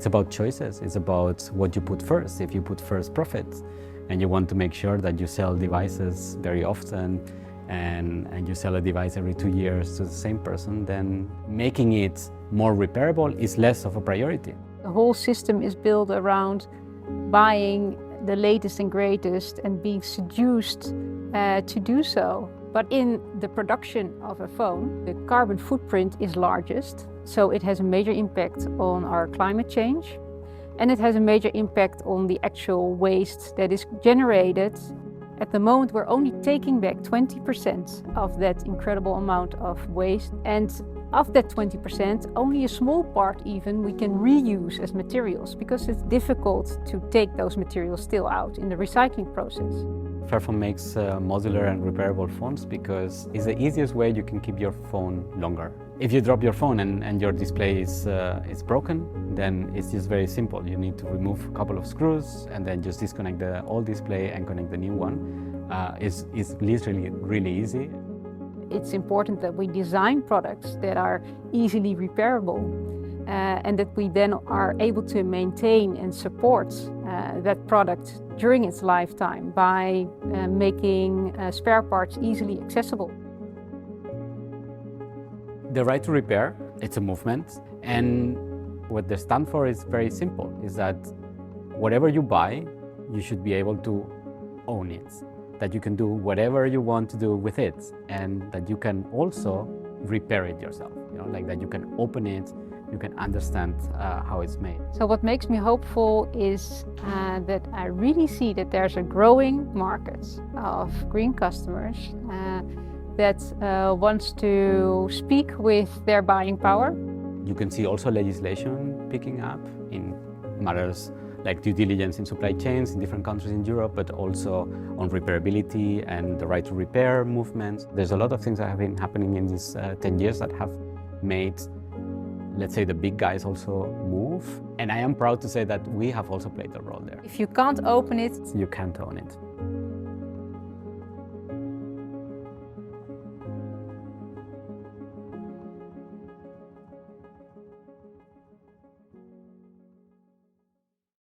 It's about choices. It's about what you put first. If you put first profits and you want to make sure that you sell devices very often and you sell a device every 2 years to the same person, then making it more repairable is less of a priority. The whole system is built around buying the latest and greatest and being seduced to do so. But in the production of a phone, the carbon footprint is largest, so it has a major impact on our climate change, and it has a major impact on the actual waste that is generated. At the moment, we're only taking back 20% of that incredible amount of waste, and of that 20%, only a small part even we can reuse as materials, because it's difficult to take those materials still out in the recycling process. Fairphone makes modular and repairable phones because it's the easiest way you can keep your phone longer. If you drop your phone and your display is broken, then it's just very simple. You need to remove a couple of screws and then just disconnect the old display and connect the new one. It's literally really easy. It's important that we design products that are easily repairable and that we then are able to maintain and support that product during its lifetime by making spare parts easily accessible. The right to repair, it's a movement, and what they stand for is very simple, is that whatever you buy, you should be able to own it, that you can do whatever you want to do with it, and that you can also repair it yourself, like that you can open it, you can understand how it's made. So what makes me hopeful is that I really see that there's a growing market of green customers that wants to speak with their buying power. You can see also legislation picking up in matters like due diligence in supply chains in different countries in Europe, but also on repairability and the right to repair movement. There's a lot of things that have been happening in these 10 years that have made, let's say, the big guys also move. And I am proud to say that we have also played a role there. If you can't open it, you can't own it.